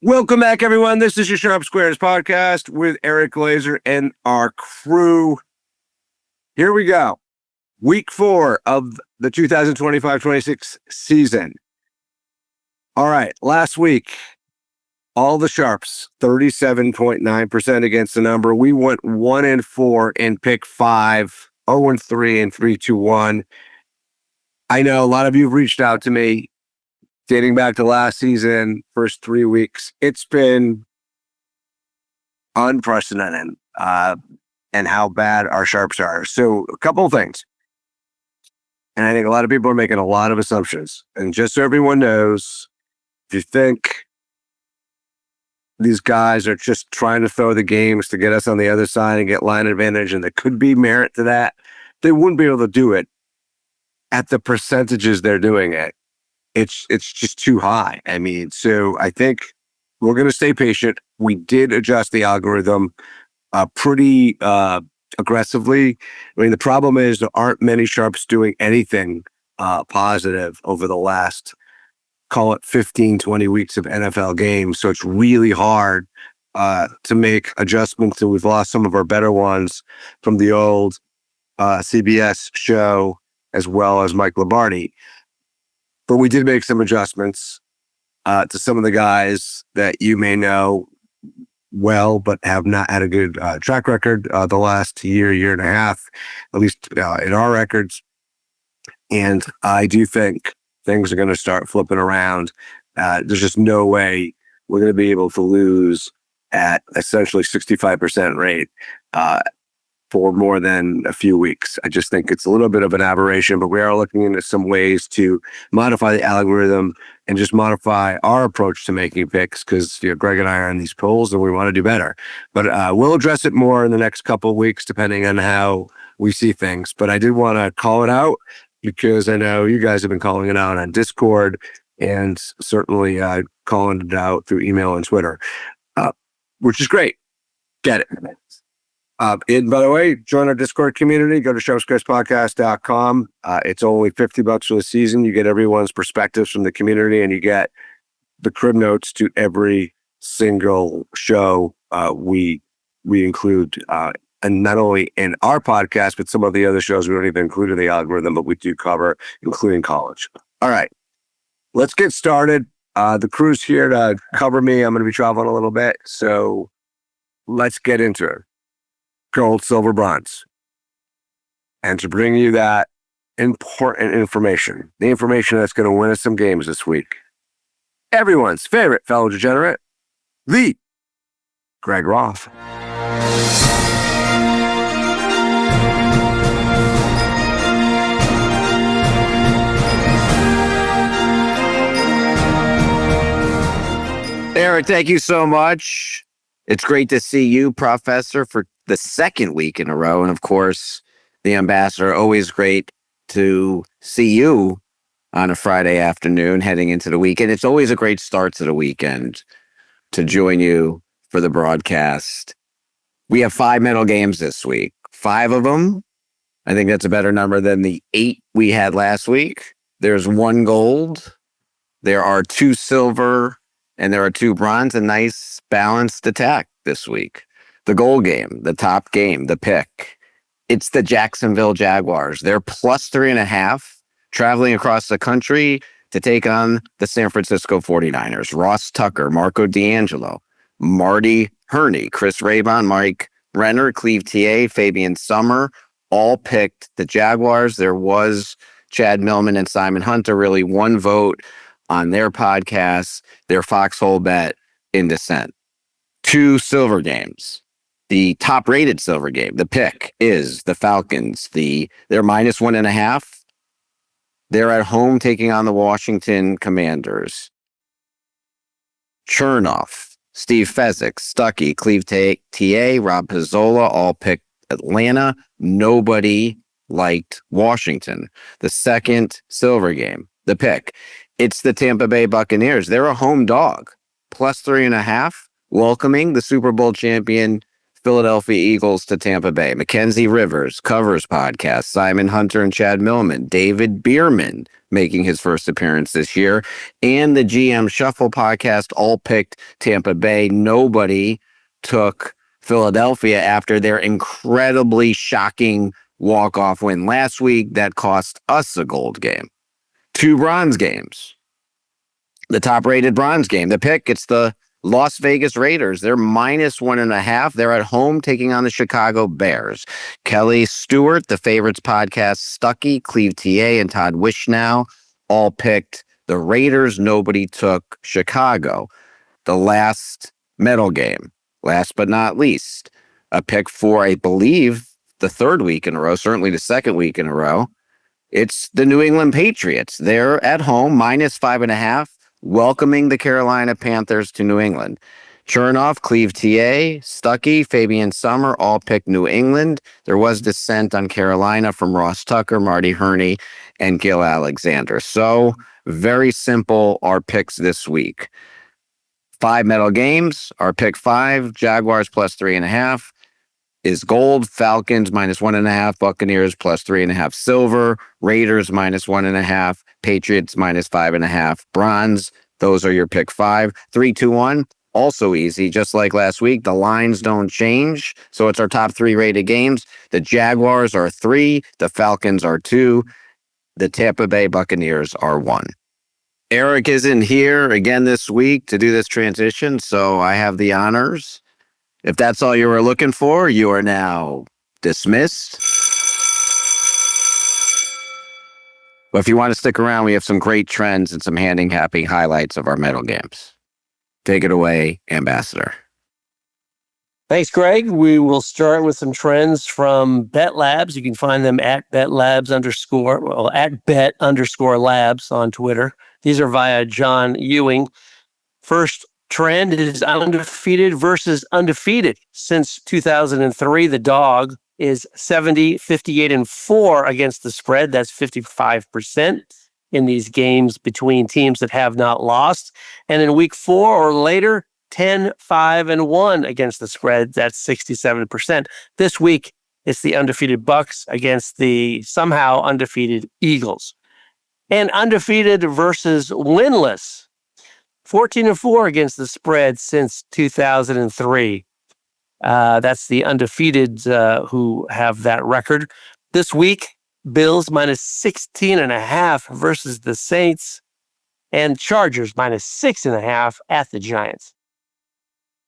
Welcome back, everyone. This is your Sharp Squares podcast with Eric Glazer and our crew. Here we go. Week 4 of the 2025-26 season. All right, last week, all the Sharps, 37.9% against the number. We went 1-4 in pick 5, 0-3 and 3-2-1. I know a lot of you have reached out to me dating back to last season, first 3 weeks. It's been unprecedented and how bad our Sharps are. So a couple of things. And I think a lot of people are making a lot of assumptions. And just so everyone knows, if you think these guys are just trying to throw the games to get us on the other side and get line advantage, and there could be merit to that, they wouldn't be able to do it at the percentages they're doing it. It's just too high. I mean, so I think we're going to stay patient. We did adjust the algorithm pretty aggressively. I mean, the problem is there aren't many Sharps doing anything positive over the last, call it 15, 20 weeks of NFL games. So it's really hard to make adjustments. And we've lost some of our better ones from the old CBS show, as well as Mike Lombardi. But we did make some adjustments to some of the guys that you may know well, but have not had a good track record the last year and a half, at least in our records. And I do think things are going to start flipping around. There's just no way we're going to be able to lose at essentially 65% rate for more than a few weeks. I just think it's a little bit of an aberration, but we are looking into some ways to modify the algorithm and just modify our approach to making picks, because Greg and I are in these polls and we want to do better. But we'll address it more in the next couple of weeks, depending on how we see things. But I did want to call it out because I know you guys have been calling it out on Discord and certainly calling it out through email and Twitter, which is great. Get it. And by the way, join our Discord community. Go to sharpsquarespodcast.com. It's only $50 for the season. You get everyone's perspectives from the community, and you get the crib notes to every single show we include. And not only in our podcast, but some of the other shows we don't even include in the algorithm, but we do cover, including college. All right, let's get started. The crew's here to cover me. I'm going to be traveling a little bit, so let's get into it. Gold, silver, bronze. And to bring you that important information, the information that's going to win us some games this week, everyone's favorite fellow degenerate, the Greg Roth. Eric, thank you so much. It's great to see you, Professor, for the second week in a row. And of course, the Ambassador, always great to see you on a Friday afternoon heading into the weekend. It's always a great start to the weekend to join you for the broadcast. We have 5 medal games this week. 5 of them. I think that's a better number than the 8 we had last week. There's 1 gold. There are 2 silver. And there are 2 bronze. A nice balanced attack this week. The gold game, the top game, the pick. It's the Jacksonville Jaguars. They're plus 3.5, traveling across the country to take on the San Francisco 49ers. Ross Tucker, Marco D'Angelo, Marty Herney, Chris Raybon, Mike Renner, Cleve TA, Fabian Summer, all picked the Jaguars. There was Chad Millman and Simon Hunter, really 1 vote on their podcast, their foxhole bet in dissent. 2 silver games. The top-rated silver game, the pick, is the Falcons. They're minus 1.5. They're at home taking on the Washington Commanders. Chernoff, Steve Fezzik, Stuckey, Cleve TA, Rob Pizzola all picked Atlanta. Nobody liked Washington. The second silver game, the pick, it's the Tampa Bay Buccaneers. They're a home dog, plus 3.5, welcoming the Super Bowl champion Philadelphia Eagles to Tampa Bay. Mackenzie Rivers, Covers Podcast, Simon Hunter and Chad Millman, David Bierman making his first appearance this year, and the GM Shuffle Podcast all picked Tampa Bay. Nobody took Philadelphia after their incredibly shocking walk-off win last week that cost us a gold game. 2 bronze games. The top-rated bronze game. The pick, it's the Las Vegas Raiders. They're -1.5. They're at home taking on the Chicago Bears. Kelly Stewart, the Favorites Podcast, Stuckey, Cleve TA, and Todd Wishnow all picked the Raiders. Nobody took Chicago. The last medal game, last but not least, a pick for, I believe, the 3rd week in a row, certainly the 2nd week in a row. It's the New England Patriots. They're at home, -5.5, welcoming the Carolina Panthers to New England. Chernoff, Cleve TA, Stuckey, Fabian Summer all picked New England. There was dissent on Carolina from Ross Tucker, Marty Herney, and Gil Alexander. So very simple, our picks this week. 5 medal games, our pick 5, Jaguars +3.5 is gold, Falcons -1.5, Buccaneers +3.5 silver, Raiders -1.5, Patriots -5.5 bronze. Those are your pick 5. 3, 2, 1, also easy. Just like last week, the lines don't change. So it's our top 3 rated games. The Jaguars are 3, the Falcons are 2, the Tampa Bay Buccaneers are 1. Eric isn't here again this week to do this transition, so I have the honors. If that's all you were looking for, you are now dismissed. But if you want to stick around, we have some great trends and some handicapping highlights of our medal games. Take it away, Ambassador. Thanks, Greg. We will start with some trends from Bet Labs. You can find them at at bet_labs on Twitter. These are via John Ewing. First trend is undefeated versus undefeated. Since 2003, the dog is 70, 58, and 4 against the spread. That's 55% in these games between teams that have not lost. And in week 4 or later, 10, 5, and 1 against the spread. That's 67%. This week, it's the undefeated Bucks against the somehow undefeated Eagles. And undefeated versus winless. 14-4 against the spread since 2003. That's the undefeated who have that record. This week, Bills -16.5 versus the Saints, and Chargers -6.5 at the Giants.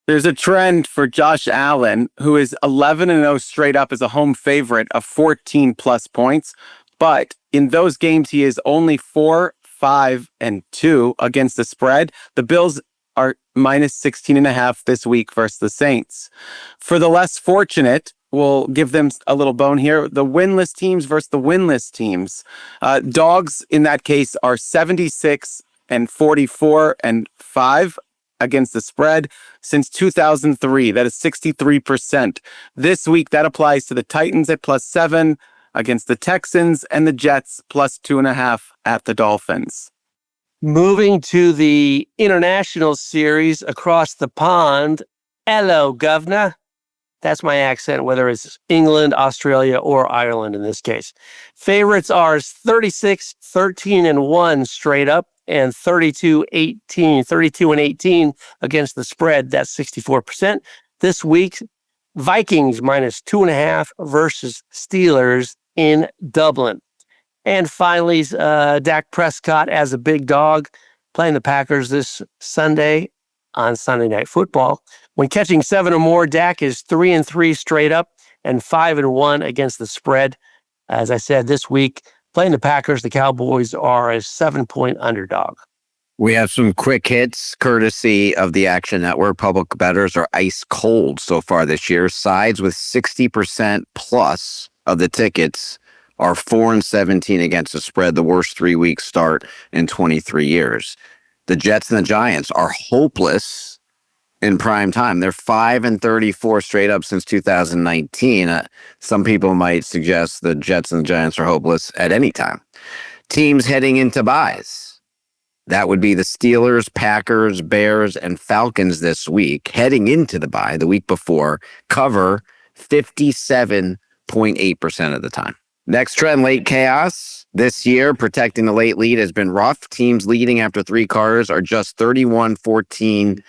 There's a trend for Josh Allen, who is 11-0 straight up as a home favorite of 14+ points. But in those games, he is only 4, 5, and 2 against the spread. The Bills are -16.5 this week versus the Saints. For the less fortunate, we'll give them a little bone here. The winless teams versus the winless teams. Dogs in that case are 76 and 44 and 5 against the spread since 2003. That is 63%. This week, that applies to the Titans at +7 against the Texans and the Jets +2.5 at the Dolphins. Moving to the international series across the pond. Hello, governor. That's my accent, whether it's England, Australia, or Ireland in this case. Favorites are 36, 13, and 1 straight up, and 32 and 18 against the spread. That's 64%. This week, Vikings -2.5 versus Steelers in Dublin. And finally, Dak Prescott as a big dog playing the Packers this Sunday on Sunday Night Football. When catching 7 or more, Dak is 3-3 straight up and 5-1 against the spread. As I said, this week, playing the Packers, the Cowboys are a 7-point underdog. We have some quick hits courtesy of the Action Network. Public bettors are ice cold so far this year. Sides with 60% plus of the tickets are 4-17 against the spread, the worst 3-week start in 23 years. The Jets and the Giants are hopeless in prime time. They're 5-34 straight up since 2019. Some people might suggest the Jets and the Giants are hopeless at any time. Teams heading into buys. That would be the Steelers, Packers, Bears, and Falcons this week. Heading into the bye, the week before, cover 57.8% of the time. Next trend, late chaos. This year, protecting the late lead has been rough. Teams leading after 3 quarters are just 31-14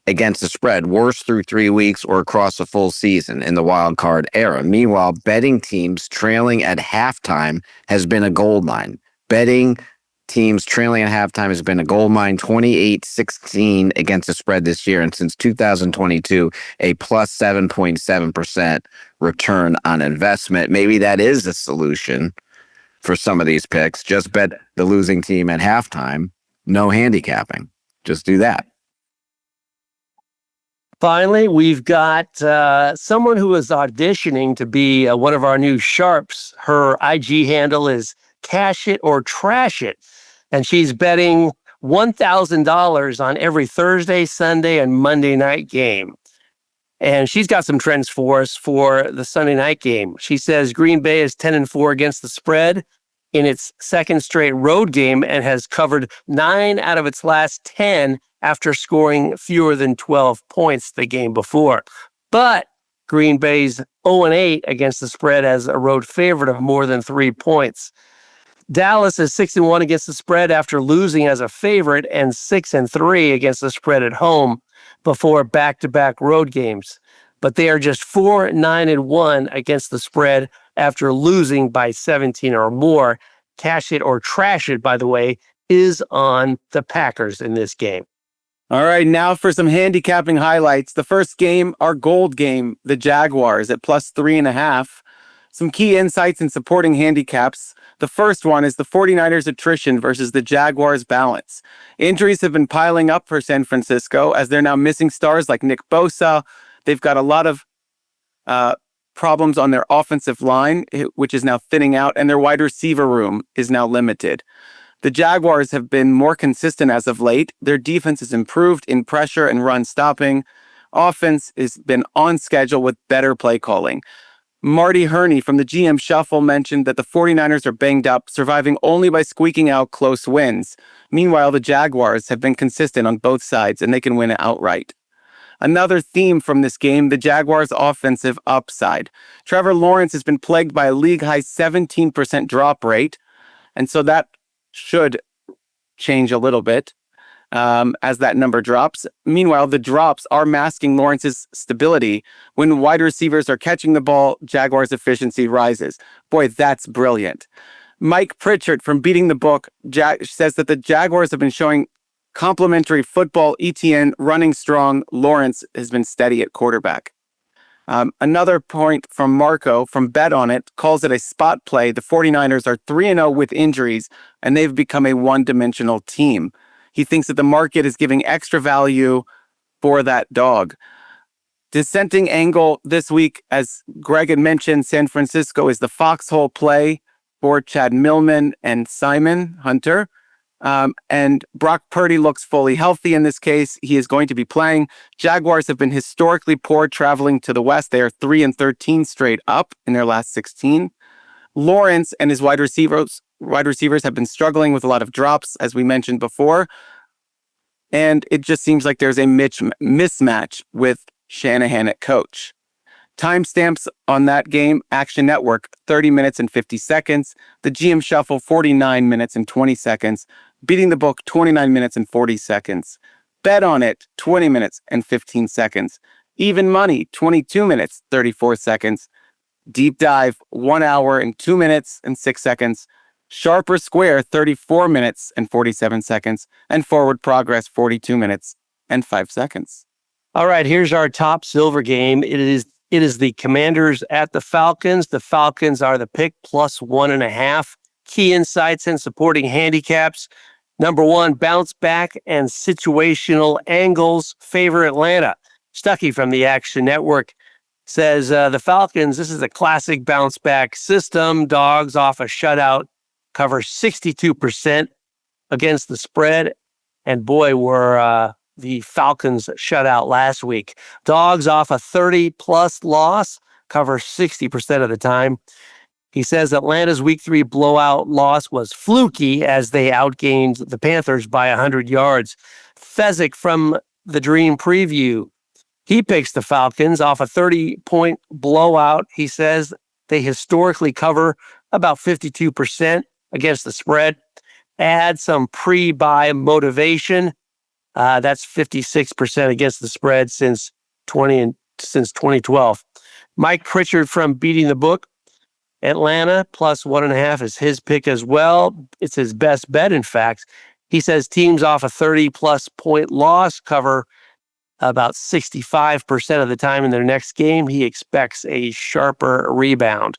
against the spread, worst through 3 weeks or across a full season in the wild card era. Meanwhile, betting teams trailing at halftime has been a gold mine. Betting teams trailing at halftime has been a gold mine, 28-16 against the spread this year. And since 2022, a plus 7.7% return on investment. Maybe that is the solution for some of these picks. Just bet the losing team at halftime. No handicapping. Just do that. Finally, we've got someone who is auditioning to be one of our new sharps. Her IG handle is Cash It or Trash It, and she's betting $1,000 on every Thursday, Sunday, and Monday night game. And she's got some trends for us for the Sunday night game. She says Green Bay is 10-4 against the spread in its second straight road game and has covered 9 out of its last 10 after scoring fewer than 12 points the game before. But Green Bay's 0-8 against the spread as a road favorite of more than 3 points. Dallas is 6-1 against the spread after losing as a favorite and 6-3 against the spread at home before back-to-back road games. But they are just 4-9-1 against the spread after losing by 17 or more. Cash It or Trash It, by the way, is on the Packers in this game. All right, now for some handicapping highlights. The first game, our gold game, the Jaguars at plus 3.5. Some key insights in supporting handicaps. The first one is the 49ers attrition versus the Jaguars balance. Injuries have been piling up for San Francisco as they're now missing stars like Nick Bosa. They've got a lot of problems on their offensive line, which is now thinning out, and their wide receiver room is now limited. The Jaguars have been more consistent as of late. Their defense has improved in pressure and run stopping. Offense has been on schedule with better play calling. Marty Herney from the GM Shuffle mentioned that the 49ers are banged up, surviving only by squeaking out close wins. Meanwhile, the Jaguars have been consistent on both sides, and they can win outright. Another theme from this game, the Jaguars' offensive upside. Trevor Lawrence has been plagued by a league-high 17% drop rate, and so that should change a little bit as that number drops. Meanwhile, the drops are masking Lawrence's stability. When wide receivers are catching the ball, Jaguars' efficiency rises. Boy, that's brilliant. Mike Pritchard from Beating the Book says that the Jaguars have been showing complementary football. ETN running strong. Lawrence has been steady at quarterback. Another point from Marco from Bet On It calls it a spot play. The 49ers are 3-0 with injuries, and they've become a one-dimensional team. He thinks that the market is giving extra value for that dog. Dissenting angle this week, as Greg had mentioned, San Francisco is the foxhole play for Chad Millman and Simon Hunter. And Brock Purdy looks fully healthy in this case. He is going to be playing. Jaguars have been historically poor traveling to the West. They are 3-13 straight up in their last 16. Lawrence and his wide receivers have been struggling with a lot of drops, as we mentioned before. And it just seems like there's a mismatch with Shanahan at coach. Timestamps on that game, Action Network, 30 minutes and 50 seconds. The GM Shuffle, 49 minutes and 20 seconds. Beating the Book, 29 minutes and 40 seconds. Bet On It, 20 minutes and 15 seconds. Even Money, 22 minutes, 34 seconds. Deep Dive, 1 hour and 2 minutes and 6 seconds. Sharp or Square, 34 minutes and 47 seconds. And Forward Progress, 42 minutes and 5 seconds. All right, here's our top silver game. It is the Commanders at the Falcons. The Falcons are the pick plus 1.5. Key insights and supporting handicaps. Number 1, bounce back and situational angles favor Atlanta. Stuckey from the Action Network says the Falcons, this is a classic bounce back system. Dogs off a shutout cover 62% against the spread. And boy, were the Falcons shut out last week. Dogs off a 30-plus loss cover 60% of the time. He says Atlanta's Week 3 blowout loss was fluky as they outgained the Panthers by 100 yards. Fezzik from the Dream Preview. He picks the Falcons off a 30-point blowout. He says they historically cover about 52% against the spread. Add some pre-buy motivation. That's 56% against the spread since 2012. Mike Pritchard from Beating the Book. Atlanta plus 1.5 is his pick as well. It's his best bet, in fact. He says teams off a 30-plus point loss cover about 65% of the time in their next game. He expects a sharper rebound.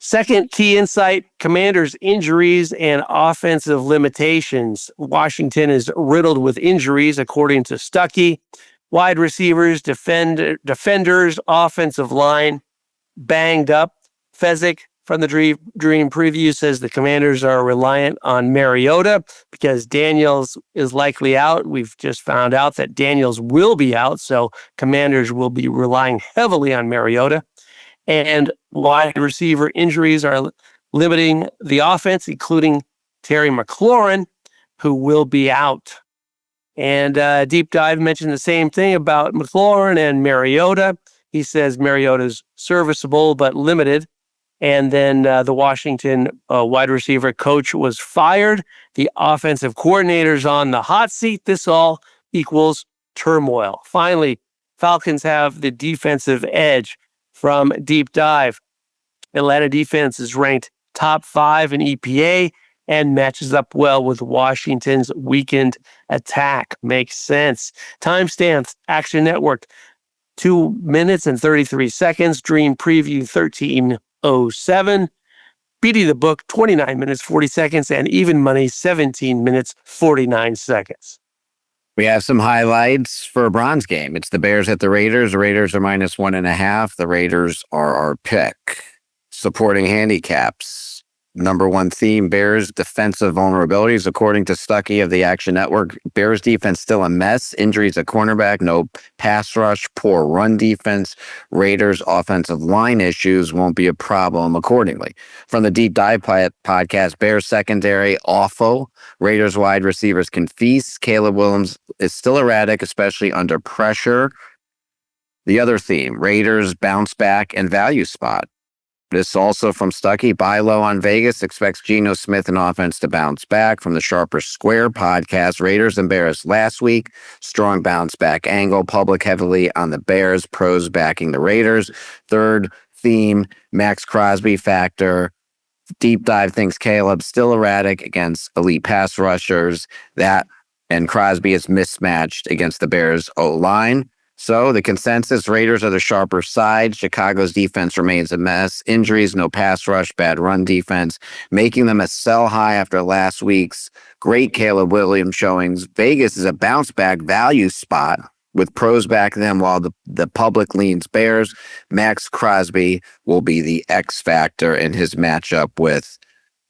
Second key insight, Commanders' injuries and offensive limitations. Washington is riddled with injuries, according to Stuckey. Wide receivers, defenders, offensive line, banged up. Fezzik from the Dream Preview says the Commanders are reliant on Mariota because Daniels is likely out. We've just found out that Daniels will be out, so Commanders will be relying heavily on Mariota. And wide receiver injuries are limiting the offense, including Terry McLaurin, who will be out. And Deep Dive mentioned the same thing about McLaurin and Mariota. He says Mariota's serviceable but limited. And then the Washington wide receiver coach was fired. The offensive coordinator's on the hot seat. This all equals turmoil. Finally, Falcons have the defensive edge from Deep Dive. Atlanta defense is ranked top 5 in EPA and matches up well with Washington's weakened attack. Makes sense. Timestamps, Action Network, 2 minutes and 33 seconds. Dream Preview, 13:07. Beating the Book, 29 minutes, 40 seconds. And Even Money, 17 minutes, 49 seconds. We have some highlights for a bronze game. It's the Bears at the Raiders. The Raiders are minus 1.5. The Raiders are our pick. Supporting handicaps. Number one theme, Bears defensive vulnerabilities. According to Stuckey of the Action Network, Bears defense still a mess. Injuries at cornerback, no pass rush, poor run defense. Raiders offensive line issues won't be a problem accordingly. From the Deep Dive podcast, Bears secondary, awful. Raiders wide receivers can feast. Caleb Williams is still erratic, especially under pressure. The other theme, Raiders bounce back and value spot. This also from Stuckey. Buy low on Vegas. Expects Geno Smith and offense to bounce back. From the Sharper Square podcast, Raiders embarrassed last week. Strong bounce back angle. Public heavily on the Bears. Pros backing the Raiders. Third theme, Max Crosby factor. Deep Dive thinks Caleb still erratic against elite pass rushers. That and Crosby is mismatched against the Bears O-line. So the consensus, Raiders are the sharper side. Chicago's defense remains a mess. Injuries, no pass rush, bad run defense, making them a sell high after last week's great Caleb Williams showings. Vegas is a bounce back value spot with pros backing them while the public leans Bears. Max Crosby will be the X factor in his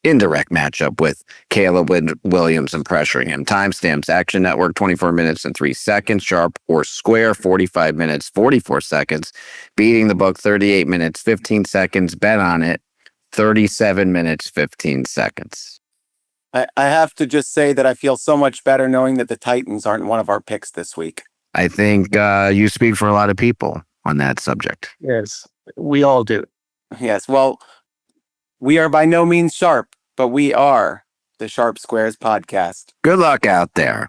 indirect matchup with Caleb Williams and pressuring him. Timestamps, Action Network, 24 minutes and 3 seconds. Sharp or Square, 45 minutes, 44 seconds. Beating the Book, 38 minutes, 15 seconds. Bet on it, 37 minutes, 15 seconds. I have to just say that I feel so much better knowing that the Titans aren't one of our picks this week. I think you speak for a lot of people on that subject. Yes, we all do. Yes, well, we are by no means sharp, but we are the Sharp Squares podcast. Good luck out there.